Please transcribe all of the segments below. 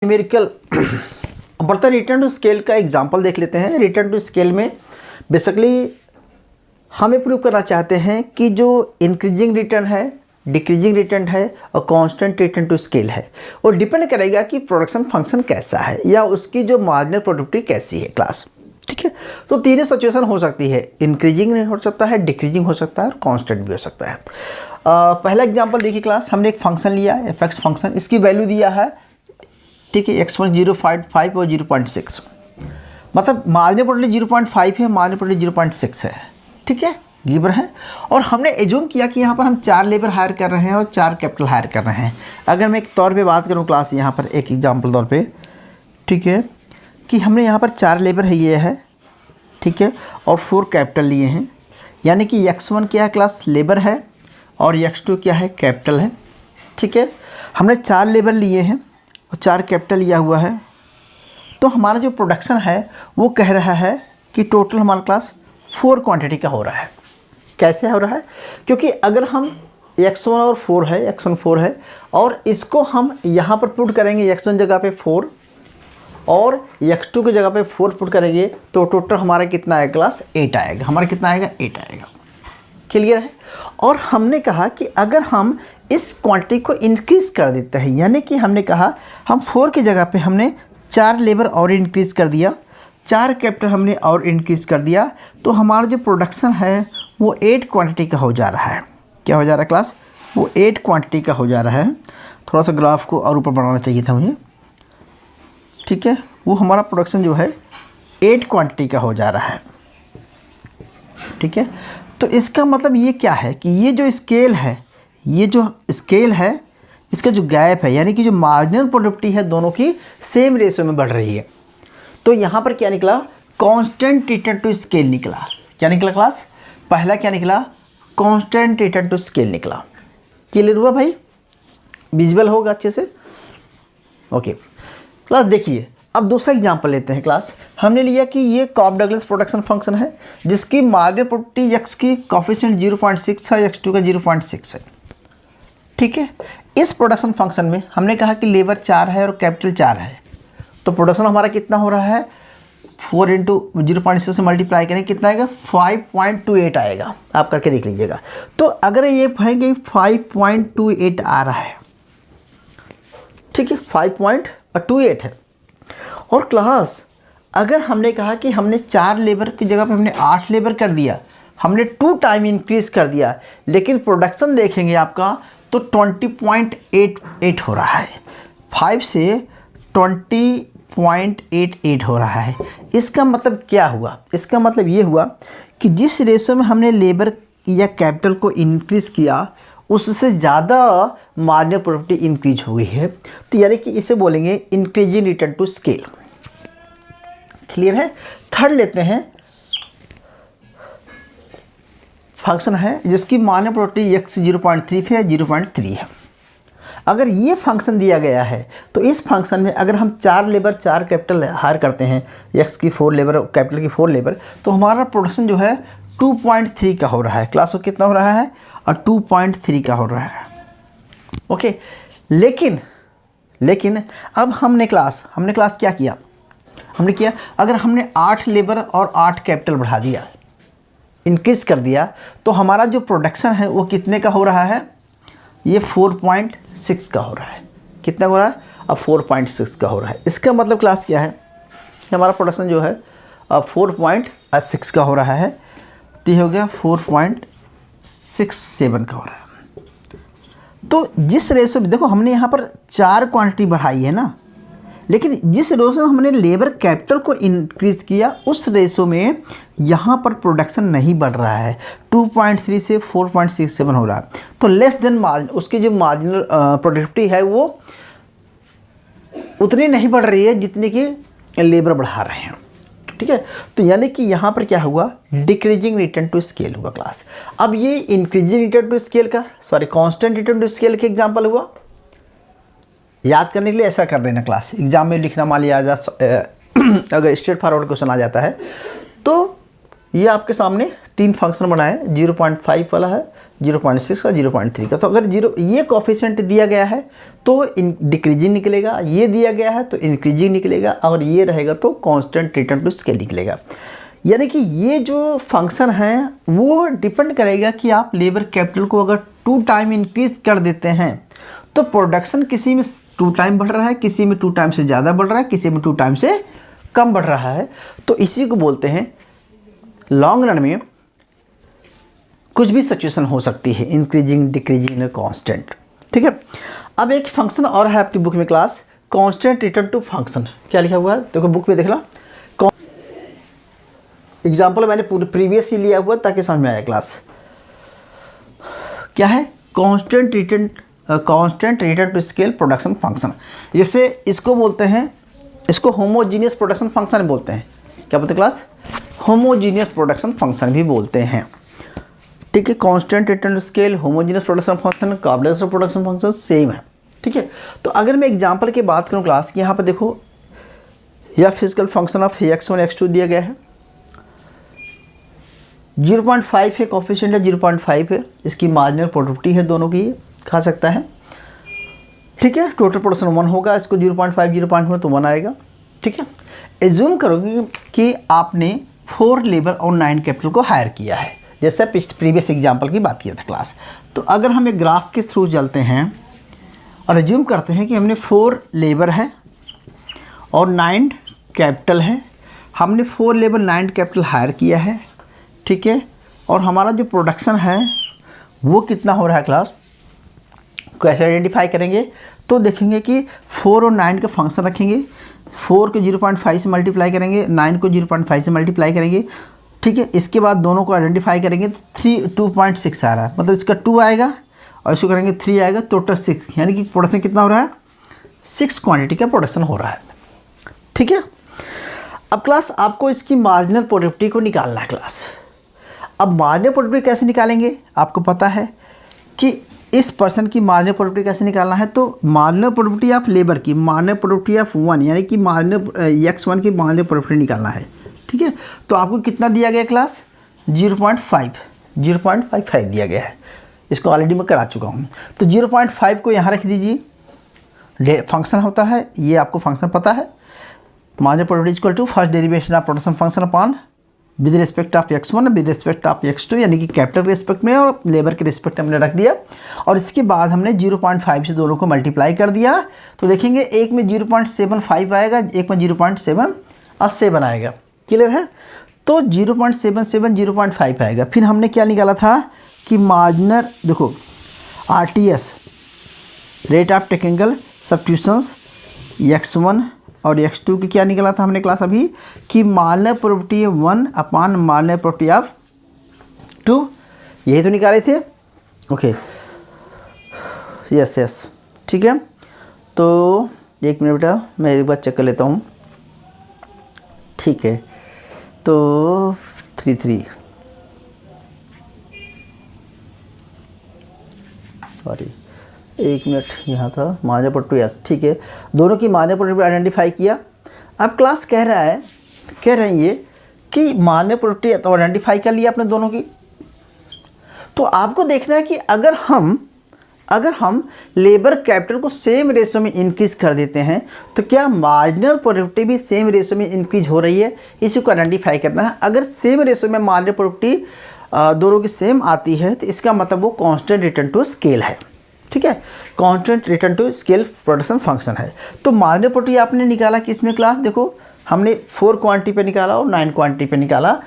Numerical बढ़ता return to scale का example देख लेते हैं। रिटर्न टू स्केल में बेसिकली हमें प्रूव करना चाहते हैं कि जो इंक्रीजिंग रिटर्न है, डिक्रीजिंग रिटर्न है और कांस्टेंट रिटर्न टू स्केल है, वो डिपेंड करेगा कि प्रोडक्शन फंक्शन कैसा है या उसकी जो मार्जिनल प्रोडक्टिविटी कैसी है क्लास। ठीक है, तो तीनों सिचुएशन हो सकती है, इंक्रीजिंग हो सकता है, डिक्रीजिंग हो सकता है और कांस्टेंट भी हो सकता है। पहला एग्जांपल देखिए क्लास, हमने एक फंक्शन लिया है एफ एक्स फंक्शन, इसकी वैल्यू दिया है, ठीक है, x1 0.5 और 0.6, मतलब मार्जिनल प्रोडक्टिविटी 0.5 है, मार्जिनल प्रोडक्टिविटी 0.6 है। ठीक है, गिवन है। और हमने एज्यूम किया कि यहाँ पर हम 4 लेबर हायर कर रहे हैं और 4 कैपिटल हायर कर रहे हैं। अगर मैं एक तौर पे बात करूँ क्लास, यहाँ पर एक एग्जाम्पल तौर पे, ठीक है, कि हमने यहाँ पर 4 लेबर है ये है, ठीक है, और 4 कैपिटल लिए हैं, यानी कि x1 क्या है क्लास, लेबर है, और x2 क्या है, कैपिटल है। ठीक है, हमने 4 लेबर लिए हैं और 4 कैपिटल लिया हुआ है, तो हमारा जो प्रोडक्शन है वो कह रहा है कि टोटल हमारा क्लास 4 क्वांटिटी का हो रहा है। कैसे हो रहा है? क्योंकि अगर हम x1 और 4 है, x1 4 है, और इसको हम यहाँ पर पुट करेंगे x1 जगह पे 4 और x2 की जगह पे 4 पुट करेंगे, तो टोटल हमारा कितना आएगा क्लास, 8 आएगा। हमारा कितना आएगा, 8 आएगा। क्लियर है। और हमने कहा कि अगर हम इस क्वांटिटी को इंक्रीज़ कर देते हैं, यानी कि हमने कहा हम 4 की जगह पे हमने 4 लेबर और इंक्रीज़ कर दिया, 4 कैपिटल हमने और इंक्रीज़ कर दिया, तो हमारा जो प्रोडक्शन है वो 8 क्वांटिटी का हो जा रहा है। क्या हो जा रहा है क्लास, वो 8 क्वांटिटी का हो जा रहा है। थोड़ा सा ग्राफ को और ऊपर बढ़ाना चाहिए था मुझे। ठीक है, वो हमारा प्रोडक्शन जो है 8 क्वांटिटी का हो जा रहा है। ठीक है, तो इसका मतलब ये क्या है कि ये जो स्केल है, ये जो स्केल है, इसका जो गैप है, यानी कि जो मार्जिनल प्रोडक्टिविटी है, दोनों की सेम रेशियो में बढ़ रही है। तो यहाँ पर क्या निकला, कांस्टेंट रिटर्न टू स्केल निकला। क्या निकला क्लास, पहला क्या निकला, कांस्टेंट रिटर्न टू स्केल निकला। क्लियर हुआ भाई, विजुअल होगा अच्छे से। ओके क्लास, देखिए अब दूसरा एग्जांपल लेते हैं क्लास। हमने लिया कि ये कॉफ डगलस प्रोडक्शन फंक्शन है जिसकी मार्जिनल प्रोडक्टिविटी x की कोफिशिएंट 0.6 है, x2 का 0.6 है। ठीक है, इस प्रोडक्शन फंक्शन में हमने कहा कि लेबर 4 है और कैपिटल 4 है, तो प्रोडक्शन हमारा कितना हो रहा है, 4 इंटू 0.6 से मल्टीप्लाई करें, कितना आएगा, 5.28 आएगा। आप करके देख लीजिएगा। तो अगर ये कहेंगे 5.28 आ रहा है, ठीक है, 5.28 है। और क्लास अगर हमने कहा कि हमने 4 लेबर की जगह पे हमने 8 लेबर कर दिया, हमने 2 टाइम इंक्रीज़ कर दिया, लेकिन प्रोडक्शन देखेंगे आपका तो 20.88 हो रहा है। 5 से 20.88 हो रहा है। इसका मतलब क्या हुआ, इसका मतलब ये हुआ कि जिस रेशो में हमने लेबर या कैपिटल को इंक्रीज़ किया उससे ज़्यादा मार्जिनल प्रोडक्टिविटी इंक्रीज हो गई है। तो यानी कि इसे बोलेंगे increasing return to scale. Clear है। थर्ड लेते हैं, फंक्शन है जिसकी मार्जिनल प्रोडक्टिविटी x 0.3 है, 0.3 है। अगर ये फंक्शन दिया गया है तो इस फंक्शन में अगर हम 4 लेबर 4 कैपिटल हायर करते हैं, x की 4 लेबर और कैपिटल की 4 लेबर, तो हमारा प्रोडक्शन जो है 2.3 का हो रहा है। क्लास को कितना हो रहा है, और 2.3 का हो रहा है। ओके, लेकिन अब हमने क्लास क्या किया, हमने किया अगर हमने 8 लेबर और 8 कैपिटल बढ़ा दिया, इंक्रीज कर दिया, तो हमारा जो प्रोडक्शन है वो कितने का हो रहा है, ये 4.6 का हो रहा है। कितना हो रहा है, अब 4.6 का हो रहा है। इसका मतलब क्लास क्या है, हमारा प्रोडक्शन जो है अब 4.6 का हो रहा है, तो ये हो गया 4.67 का हो रहा है। तो जिस रेशो में देखो हमने यहाँ पर 4 क्वांटिटी बढ़ाई है ना, लेकिन जिस रेशो में हमने लेबर कैपिटल को इंक्रीज़ किया उस रेशो में यहाँ पर प्रोडक्शन नहीं बढ़ रहा है। 2.3 से 4.67 हो रहा है, तो लेस देन मार्जिन, उसकी जो मार्जिनल प्रोडक्टिविटी है वो उतनी नहीं बढ़ रही है जितनी कि लेबर बढ़ा रहे हैं। ठीक है, तो यानी कि यहाँ पर क्या हुआ, डिक्रीजिंग रिटर्न टू स्केल हुआ क्लास। अब ये इंक्रीजिंग रिटर्न टू स्केल का, कांस्टेंट रिटर्न टू स्केल के एग्जांपल हुआ। याद करने के लिए ऐसा कर देना क्लास, एग्जाम में लिखना मान लिया अगर स्ट्रेट फॉरवर्ड क्वेश्चन आ जाता है तो ये आपके सामने 3 फंक्शन बनाए, 0.5 वाला है, 0.6 का 0.3 का। तो अगर ये कोफिशिएंट दिया गया है तो डिक्रीजिंग निकलेगा, ये दिया गया है तो इंक्रीजिंग निकलेगा, और ये रहेगा तो कांस्टेंट रिटर्न टू स्केल निकलेगा। यानी कि ये जो फंक्शन है वो डिपेंड करेगा कि आप लेबर कैपिटल को अगर 2 टाइम इंक्रीज कर देते हैं तो प्रोडक्शन किसी में 2 टाइम बढ़ रहा है, किसी में 2 टाइम से ज़्यादा बढ़ रहा है, किसी में 2 टाइम से कम बढ़ रहा है। तो इसी को बोलते हैं लॉन्ग रन में कुछ भी सिचुएशन हो सकती है, इंक्रीजिंग, डिक्रीजिंग, कांस्टेंट। ठीक है। अब एक फंक्शन और है आपकी बुक में class, constant return to function. क्या लिखा हुआ है देखो बुक में, देख ला। एग्जाम्पल मैंने पूरे प्रीवियस ही लिया हुआ ताकि समझ में आया क्लास। क्या है? Constant return to scale production function. जैसे इसको बोलते हैं, इसको होमोजीनियस प्रोडक्शन फंक्शन बोलते हैं। क्या बोलते हैं क्लास? होमोजीनियस प्रोडक्शन फंक्शन भी बोलते हैं। ठीक है। Constant return to scale, homogeneous production function, complex production function same है। ठीक है। तो अगर मैं एग्जांपल की बात करूं क्लास की, यहाँ पर देखो यह physical function of x1 x2 दिया गया है, 0.5 है, कोफिशिएंट है 0.5 है, इसकी मार्जिनल प्रोडक्टिविटी है, दोनों की खा सकता है। ठीक है। टोटल प्रोडक्शन 1 होगा, इसको 0.5 0.1 तो 1 आएगा। ठीक है। एज्यूम करोगे कि आपने 4 लेबर और 9 कैपिटल को हायर किया है, जैसे प्रीवियस एग्जाम्पल की बात किया था क्लास। तो अगर हम एक ग्राफ के थ्रू चलते हैं और एज्यूम करते हैं कि हमने 4 लेबर है और 9 कैपिटल है, हमने 4 लेबर 9 कैपिटल हायर किया है। ठीक है। और हमारा जो प्रोडक्शन है वो कितना हो रहा है क्लास, कैसे आइडेंटिफाई करेंगे? तो देखेंगे कि 4 और 9 का फंक्शन रखेंगे, 4 को 0.5 से मल्टीप्लाई करेंगे, 9 को 0.5 से मल्टीप्लाई करेंगे। ठीक है। इसके बाद दोनों को आइडेंटिफाई करेंगे तो 2.6 आ रहा है, मतलब इसका 2 आएगा और इसको करेंगे 3 आएगा, टोटल 6, यानी कि प्रोडक्शन कितना हो रहा है? 6 क्वांटिटी का प्रोडक्शन हो रहा है। ठीक है। अब क्लास आपको इसकी मार्जिनल प्रोडक्टिविटी को निकालना है क्लास। अब मार्जिनल प्रोडक्टिविटी कैसे निकालेंगे? आपको पता है कि इस पर्सन की मार्जिनल प्रोडक्टिविटी कैसे निकालना है। तो मार्जिनल प्रोडक्टिविटी ऑफ लेबर की मार्जिनल प्रोडक्टिविटी ऑफ 1, यानी कि मार्जिनल x1 की मार्जिनल प्रोडक्टिविटी निकालना है। ठीक है। तो आपको कितना दिया गया क्लास? 0.55 दिया गया है, इसको ऑलरेडी मैं करा चुका हूँ। तो 0.5 को यहाँ रख दीजिए, फंक्शन होता है ये, आपको फंक्शन पता है। Marginal productivity equal to first derivation of production function upon with respect of x1 with respect of x2, यानी कि कैपिटल के रिस्पेक्ट में और लेबर के रिस्पेक्ट में हमने रख दिया। और इसके बाद हमने 0.5 से दोनों को मल्टीप्लाई कर दिया। तो देखेंगे एक में 0.75 आएगा, एक में 0.7 आएगा। क्लियर है? तो 0.77 0.5 आएगा। फिर हमने क्या निकाला था कि मार्जिनल, देखो RTS rate of technical substitutions x1 और x2 की क्या निकला था हमने क्लास अभी, कि marginal productivity 1 upon marginal productivity of 2, यही तो निकाले थे। Okay, yes. ठीक है। तो 1 मिनट बेटा, मैं एक बार चेक कर लेता हूँ। ठीक है। तो 3 सॉरी 1 मिनट, यहाँ था मार्जिनल प्रोडक्टिविटी। यस, ठीक है। दोनों की मार्जिनल प्रोडक्टिविटी आइडेंटिफाई किया। अब क्लास कह रहे हैं ये कि मार्जिनल प्रोडक्टिविटी तो आइडेंटिफाई कर लिया आपने दोनों की। तो आपको देखना है कि अगर हम लेबर कैपिटल को सेम रेशो में इंक्रीज कर देते हैं तो क्या मार्जिनल प्रोडक्टिविटी भी सेम रेशो में इंक्रीज हो रही है, इसी को आइडेंटिफाई करना है। अगर सेम रेशो में मार्जिनल प्रोडक्टिविटी दोनों की सेम आती है तो इसका मतलब वो कांस्टेंट रिटर्न टू स्केल है। ठीक है। Constant return to scale production function है। तो मार्जिनल प्रोडक्टिविटी आपने निकाला किसमें क्लास? देखो हमने 4 क्वांटिटी पे निकाला और 9 क्वांटिटी पे निकाला।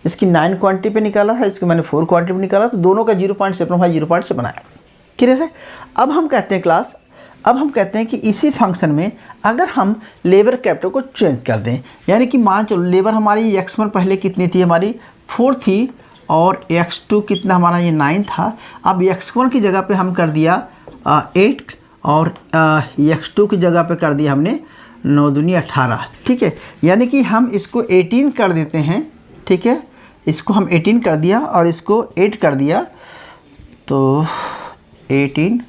इसकी 9 क्वांटिटी पे निकाला है, इसको मैंने 4 क्वांटिटी पे निकाला, तो दोनों का 0.75 0.7 आया। क्लियर है? अब हम कहते हैं कि इसी फंक्शन में अगर हम लेबर कैपिटल को चेंज कर दें, यानी कि मान चलो लेबर हमारी x1 पहले कितनी थी, हमारी 4 थी, और x2 कितना हमारा ये 9 था। अब x1 की जगह पे हम कर दिया 8 और x2 की जगह पे कर दिया हमने 9 दूनी 18। ठीक है। यानी कि हम इसको 18 कर देते हैं। ठीक है। इसको हम 18 कर दिया और इसको 8 कर दिया, तो 18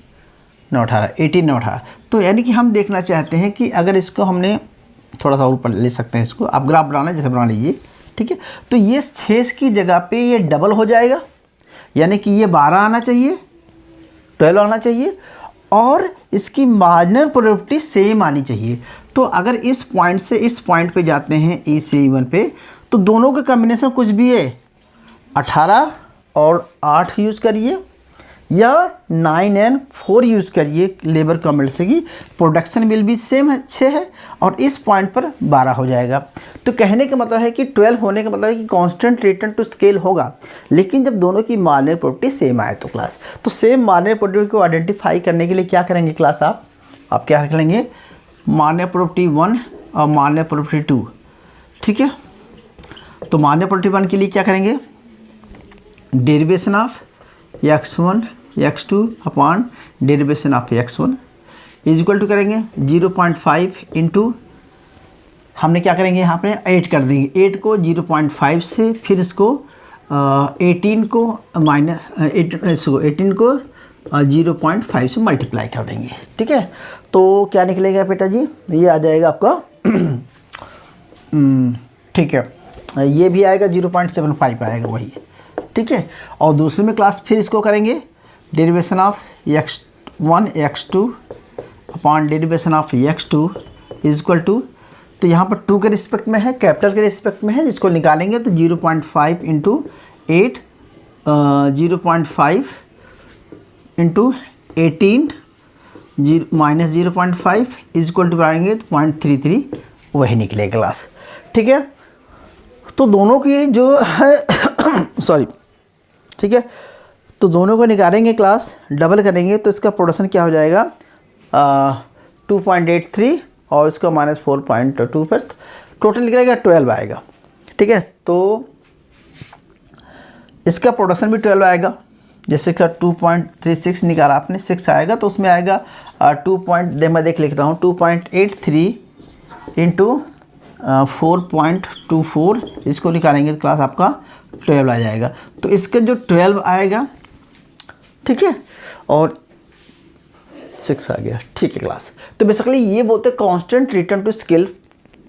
9 18। तो यानी कि हम देखना चाहते हैं कि अगर इसको हमने थोड़ा सा ऊपर ले सकते हैं, इसको आप ग्राफ बनाना जैसे बना लीजिए। ठीक है। तो ये 6 की जगह पे ये डबल हो जाएगा, यानी कि ये 12 आना चाहिए, 12 आना चाहिए, और इसकी मार्जिनल प्रोडक्टिविटी सेम आनी चाहिए। तो अगर इस पॉइंट से इस पॉइंट पे जाते हैं E1 पे, तो दोनों का कॉम्बिनेशन कुछ भी है, 18 और 8 यूज़ करिए या 9 and 4 यूज़ करिए लेबर कॉम्बिनेशन की, प्रोडक्शन बिल भी सेम अच्छे है और इस पॉइंट पर 12 हो जाएगा। तो कहने का मतलब है कि 12 होने का मतलब है कि कांस्टेंट रिटर्न टू स्केल होगा, लेकिन जब दोनों की मार्जिनल प्रोडक्टिविटी सेम आए तो क्लास। तो सेम मार्जिनल प्रोडक्टिविटी को आइडेंटिफाई करने के लिए क्या करेंगे क्लास, आप क्या करेंगे, मार्जिनल प्रोडक्टिविटी 1 और मार्जिनल प्रोडक्टिविटी 2, ठीक है। तो मार्जिनल प्रोडक्टिविटी 1 के लिए क्या करेंगे, derivation of x1 x2 upon derivation of x1 is equal to करेंगे 0.5 इंटू, हमने क्या करेंगे यहाँ पे 8 कर देंगे, 8 को 0.5 से, फिर इसको 18 को माइनस 18 को 0.5 से मल्टीप्लाई कर देंगे, ठीक है। तो क्या निकलेगा बेटा जी, ये आ जाएगा आपका ठीक है, ये भी आएगा 0.75 आएगा वही, ठीक है। और दूसरे में क्लास फिर इसको करेंगे derivation of x1 x2 upon derivation of x2 is equal to, तो यहाँ पर 2 के रिस्पेक्ट में है, कैपिटल के रिस्पेक्ट में है, जिसको निकालेंगे तो 0.5 into 8 0.5 into 18 minus 0.5 is equal to बनाएंगे तो 0.33 वही निकलेगा क्लास, ठीक है। तो दोनों की जो है सॉरी, ठीक है, तो दोनों को निकालेंगे क्लास, डबल करेंगे तो इसका प्रोडक्शन क्या हो जाएगा 2.83 और इसका -4.2 पर टोटल निकलेगा 12 आएगा, ठीक है। तो इसका प्रोडक्शन भी 12 आएगा, जैसे कि 2.36 निकाला आपने, 6 आएगा, तो उसमें आएगा मैं देख लिख रहा हूँ 2.83 इंटू 4.24, इसको निकालेंगे तो क्लास आपका 12 आ जाएगा। तो इसका जो 12 आएगा, ठीक है, और 6 आ गया, ठीक है क्लास। तो बेसिकली ये बोलते हैं constant return to scale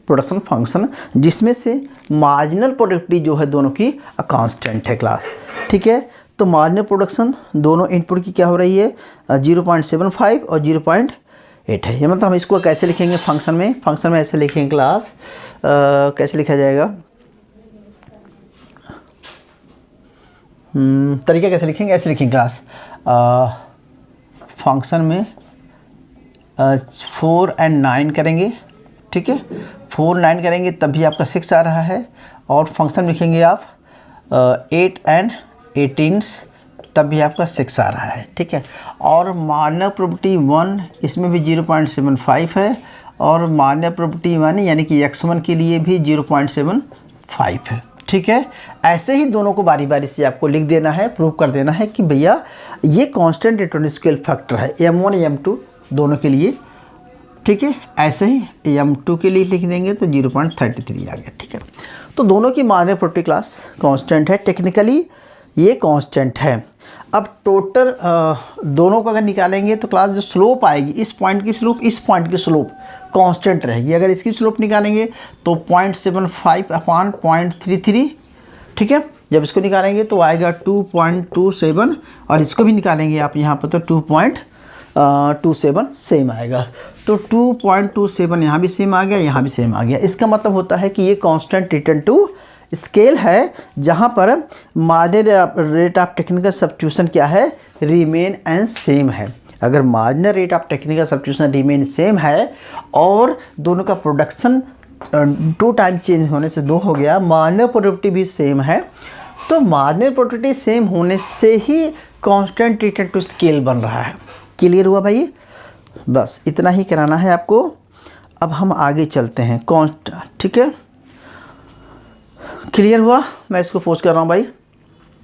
production function, जिसमें से मार्जिनल प्रोडक्टिविटी जो है दोनों की कांस्टेंट है क्लास, ठीक है। तो मार्जिनल प्रोडक्शन दोनों इनपुट की क्या हो रही है 0.75 और 0.8 है। ये मतलब हम इसको कैसे लिखेंगे फंक्शन में ऐसे लिखेंगे क्लास, कैसे लिखा जाएगा, तरीका कैसे लिखेंगे, ऐसे लिखेंगे क्लास, फंक्शन में 4 and 9 करेंगे, ठीक है, 4 9 करेंगे तब भी आपका 6 आ रहा है, और फंक्शन लिखेंगे आप 8 and 18 तब भी आपका 6 आ रहा है, ठीक है। और मार्जिनल प्रोडक्टिविटी 1 इसमें भी 0.75 है, और मार्जिनल प्रोडक्टिविटी 1 यानी कि x1 के लिए भी 0.75 है, ठीक है। ऐसे ही दोनों को बारी बारी से आपको लिख देना है, प्रूव कर देना है कि भैया ये कांस्टेंट रिटर्न स्केल फैक्टर है M1 M2 दोनों के लिए, ठीक है। ऐसे ही M2 के लिए लिख देंगे तो 0.33 आ गया, ठीक है। तो दोनों की मार्जिनल प्रोडक्टिविटी क्लास कांस्टेंट है, टेक्निकली ये कांस्टेंट है। अब टोटल दोनों को अगर निकालेंगे तो क्लास जो स्लोप आएगी, इस पॉइंट की स्लोप इस पॉइंट की स्लोप कांस्टेंट रहेगी। अगर इसकी स्लोप निकालेंगे तो 0.75 अपॉन 0.33, ठीक है। जब इसको निकालेंगे तो आएगा 2.27, और इसको भी निकालेंगे आप यहाँ पर तो 2.27 सेम आएगा। तो 2.27 यहाँ भी सेम आ गया, यहाँ भी सेम आ गया। इसका मतलब होता है कि ये कांस्टेंट रिटर्न टू स्केल है, जहाँ पर marginal rate of technical substitution क्या है, रिमेन एंड सेम है। अगर marginal rate of technical substitution remain same है और दोनों का प्रोडक्शन 2 टाइम चेंज होने से 2 हो गया, मार्जिनल प्रोडक्टिविटी भी सेम है, तो मार्जिनल प्रोडक्टिविटी सेम होने से ही कांस्टेंट रिटर्न टू स्केल बन रहा है। क्लियर हुआ भाई? बस इतना ही कराना है आपको। अब हम आगे चलते हैं, ठीक है, क्लियर हुआ? मैं इसको पोस्ट कर रहा हूँ भाई।